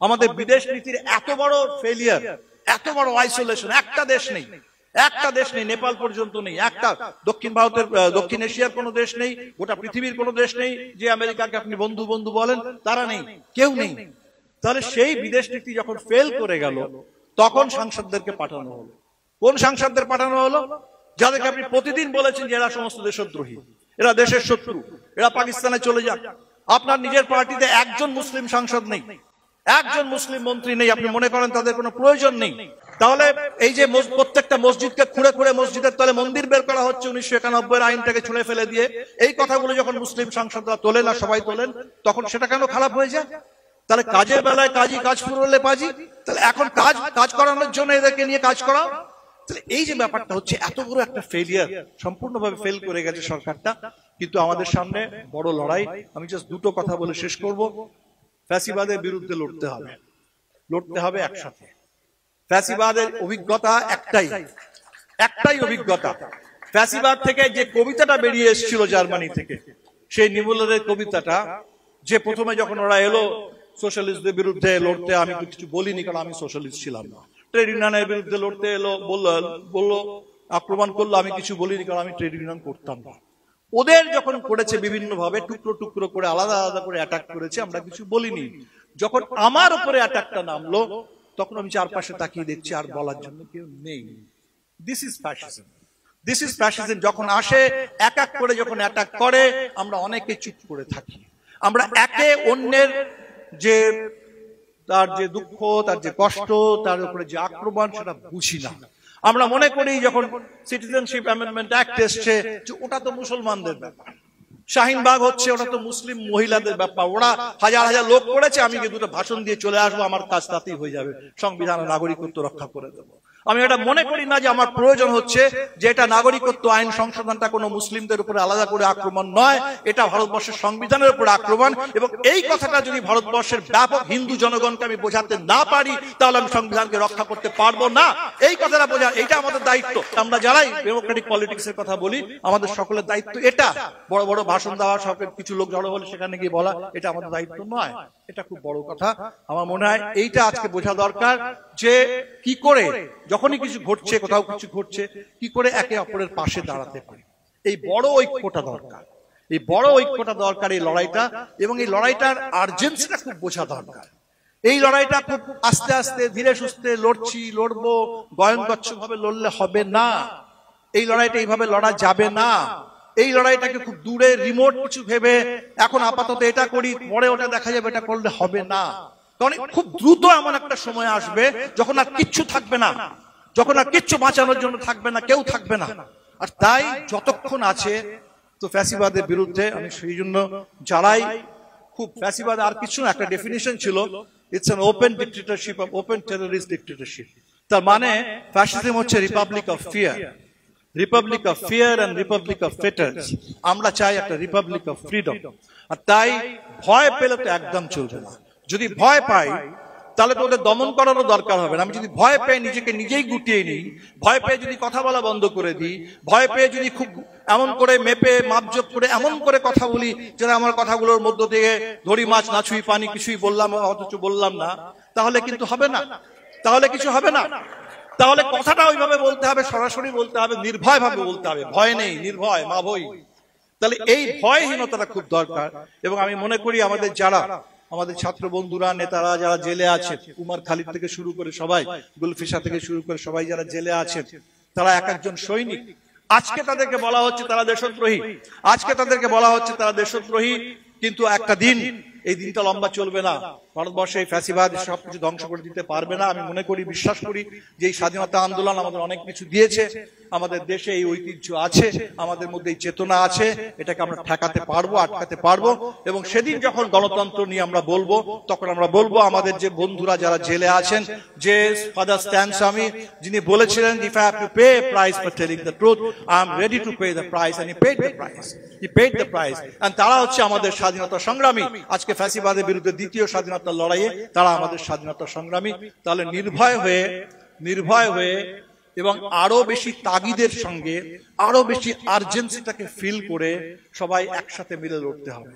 আমাদের বিদেশ নীতির এত বড় ফেলিয়ার, এত বড় আইসোলেশন। একটা দেশ নেই, একটা দেশ নেই, নেপাল পর্যন্ত নেই, একটা দক্ষিণ ভারতের দক্ষিণ এশিয়ার কোনো দেশ নেই, গোটা পৃথিবীর কোনো দেশ নেই যে আমেরিকাকে আপনি বন্ধু বন্ধু বলেন, তারা নেই, কেউ নেই। তাহলে সেই বিদেশ নীতি যখন ফেল করে গেল, তখন সাংসদদেরকে পাঠানো হলো। কোন সাংসদদের পাঠানো হলো? যাদেরকে আপনি প্রতিদিন বলেছেন যে এরা সমস্ত দেশদ্রোহী, এরা দেশের শত্রু, এরা পাকিস্তানে চলে যাক। আপনার নিজের পার্টিতে একজন মুসলিম সাংসদ নেই, একজন মুসলিম মন্ত্রী নেই, আপনি মনে করেন তাদের কোনো প্রয়োজন নেই। তাহলে এই যে প্রত্যেকটা মসজিদকে খুঁড়ে খুঁড়ে মসজিদের তলে মন্দির বের করা হচ্ছে 1991 আইনটাকে ছুঁড়ে ফেলে দিয়ে, এই কথাগুলো যখন মুসলিম সাংসদরা তোলেন, না সবাই তোলেন, তখন সেটা কেন খারাপ হয়ে যায়? তাহলে কাজের বেলায় কাজী, কাজ ফুরলে পাজি। তাহলে এখন কাজ করানোর জন্য এদেরকে নিয়ে কাজ করা। তাহলে এই যে ব্যাপারটা হচ্ছে, এত বড় একটা ফেলিয়ার, সম্পূর্ণভাবে ফেল করে গেছে সরকারটা। কিন্তু আমাদের সামনে বড় লড়াই। আমি জাস্ট দুটো কথা বলে শেষ করব। ফ্যাসিবাদের বিরুদ্ধে লড়তে হবে, লড়তে হবে একসাথে। ফ্যাসিবাদের অভিজ্ঞতা একটাই অভিজ্ঞতা। ফ্যাসিবাদ থেকে যে কবিতাটা বেরিয়ে এসেছিল জার্মানি থেকে, সেই নিমুলারের কবিতাটা, যে প্রথমে যখন ওরা এলো সোশ্যালিস্টদের বিরুদ্ধে লড়তে, আমি তো কিছু বলিনি কারণ আমি সোশ্যালিস্ট ছিলাম না। ট্রেড ইউনিয়নের বিরুদ্ধে লড়তে এলো, বললো আক্রমণ করলো, আমি কিছু বলিনি কারণ আমি ট্রেড ইউনিয়ন করতাম না। ওদের যখন করেছে বিভিন্ন ভাবে, টুকরো টুকরো করে, আলাদা আলাদা করে অ্যাটাক করেছে, আমরা কিছু বলিনি। যখন আমার উপরে অ্যাটাকটা নামলো, তখন আমি চারপাশে তাকিয়ে দেখছি আর বলার জন্য কেউ নেই। This is fascism, this is fascism. যখন আসে এক এক করে, যখন অ্যাটাক করে, আমরা অনেকে চুপ করে থাকি। আমরা একে অন্যের যে তার যে দুঃখ, তার যে কষ্ট, তার উপরে যে আক্রমণ, সেটা বুঝি না। আমরা মনে করি যখন সিটিজেনশিপ অ্যামেন্ডমেন্ট অ্যাক্ট এসছে, যে ওটা তো মুসলমানদের ব্যাপার, শাহিনবাগ হচ্ছে ওটা তো মুসলিম মহিলাদের ব্যাপার, ওরা হাজার হাজার লোক করেছে, আমি গিয়ে দুটো ভাষণ দিয়ে চলে আসবো, আমার কাজ তাতেই হয়ে যাবে, সংবিধান নাগরিকত্ব রক্ষা করে দেবো। আমি এটা মনে করি না যে আমার প্রয়োজন হচ্ছে যে এটা নাগরিকত্ব আইন সংশোধনটা কোনো মুসলিমদের উপরে আলাদা করে আক্রমণ নয়, এটা ভারতবর্ষের সংবিধানের উপরে আক্রমণ। এবং এই কথাটা যদি ভারতবর্ষের ব্যাপক হিন্দু জনগণকে আমি বোঝাতে না পারি, তাহলে আমি সংবিধানকে রক্ষা করতে পারবো না। এই কথাটা বোঝা, এটা আমাদের দায়িত্ব। আমরা যারাই ডেমোক্রেটিক পলিটিক্সের কথা বলি, আমাদের সকলের দায়িত্ব এটা। বড় বড় ভাষণ দেওয়া, সব কিছু লোক জড়ো হলে সেখানে গিয়ে বলা, এটা আমাদের দায়িত্ব নয়। এটা খুব বড় কথা। আমার মনে হয় এইটা আজকে বোঝা দরকার, যে কি করে যখনই কিছু ঘটছে, কোথাও কিছু ঘটছে, কি করে একে অপরের পাশে দাঁড়াতে পারে। এই বড় ঐক্যটা দরকার, এই বড় ঐক্যটা দরকার, এই লড়াইটা। এবং এই লড়াইটার আর্জেন্সিটা খুব বোঝা দরকার। এই লড়াইটা খুব আস্তে আস্তে, ধীরে সুস্থে লড়বো, গয়নগচ্ছ ভাবে লড়লে হবে না। এই লড়াইটা এইভাবে লড়া যাবে না। এই লড়াইটাকে খুব দূরে রিমোট কিছু ভেবে এখন আপাতত এটা করি, পরে ওটা দেখা যাবে, এটা করলে হবে না। কারণ খুব দ্রুত এমন একটা সময় আসবে যখন আর কিচ্ছু থাকবে না, যখন আর কিচ্ছু বাঁচানোর জন্য থাকবে না, কেউ থাকবে না। আর তাই যতক্ষণ আছে তো ফ্যাসিবাদের বিরুদ্ধে আমি সেই জন্য যারাই খুব ফ্যাসিবাদ আর কিছু না, একটা ডেফিনিশন ছিল, it's an open dictatorship, open terrorist dictatorship. তার মানে ফ্যাসিজম হচ্ছে republic of fear, republic of fear and republic of fetters. আমরা চাই একটা রিপাবলিক অফ ফ্রিডম। আর তাই ভয় পেলে তো একদম চলবে না। যদি ভয় পাই, তাহলে তো ওদের দমন করারও দরকার হবে না। আমি যদি ভয় পেয়ে নিজেকে নিজেই গুটিয়ে নিই, ভয় পেয়ে যদি কথা বলা বন্ধ করে দিই, ভয় পেয়ে যদি খুব এমন করে মেপে মাপজোক করে এমন করে কথা বলি যেন আমার কথাগুলোর মধ্য থেকে ধরি মাছ না ছুঁই পানি, কিছুই বললাম অথচ বললাম না, তাহলে কিন্তু হবে না, তাহলে কিছু হবে না। তাহলে কথাটা ওইভাবে বলতে হবে, সরাসরি বলতে হবে, নির্ভয় ভাবে বলতে হবে, ভয় নেই, নির্ভয় মা ভয়। তাহলে এই ভয়হীনতাটা খুব দরকার। এবং আমি মনে করি আমাদের যারা, আমাদের ছাত্র বন্ধুরা, নেতারা যারা জেলে আছে, উমার খালিদ থেকে শুরু করে সবাই, গুলফিশা থেকে শুরু করে সবাই যারা জেলে আছেন, তারা এক একজন সৈনিক। আজকে তাদেরকে বলা হচ্ছে তারা দেশদ্রোহী, আজকে তাদেরকে বলা হচ্ছে তারা দেশদ্রোহী, কিন্তু একটা দিন, এই দিনটা লম্বা চলবে না, ভারতবর্ষে এই ফ্যাসিবাদ সবকিছু ধ্বংস করে দিতে পারবে না। আমি মনে করি, বিশ্বাস করি যে এই স্বাধীনতা আন্দোলন আমাদের অনেক কিছু দিয়েছে, আমাদের দেশে এই ঐতিহ্য আছে, আমাদের মধ্যে এই চেতনা আছে, এটাকে আমরা ঠেকাতে পারবো, আটকাতে পারবো। এবং সেদিন যখন গণতন্ত্র নিয়ে আমরা বলবো, তখন আমরা বলবো আমাদের যে বন্ধুরা যারা জেলে আছেন, যে ফাদার স্ট্যান স্বামী যিনি বলেছিলেন, if I have to pay a price for telling the truth, I am ready to pay the price, and he paid the price, he paid the price। and তারা হচ্ছে আমাদের স্বাধীনতা সংগ্রামী। আজকে ফ্যাসিবাদের বিরুদ্ধে দ্বিতীয় স্বাধীনতা লড়াইয়ে তারা আমাদের স্বাধীনতা সংগ্রামী। তাহলে নির্ভয় হয়ে এবং আরো বেশি তাগিদের সঙ্গে, আরো বেশি আর্জেন্সিটাকে ফিল করে সবাই একসাথে মিলে লড়তে হবে।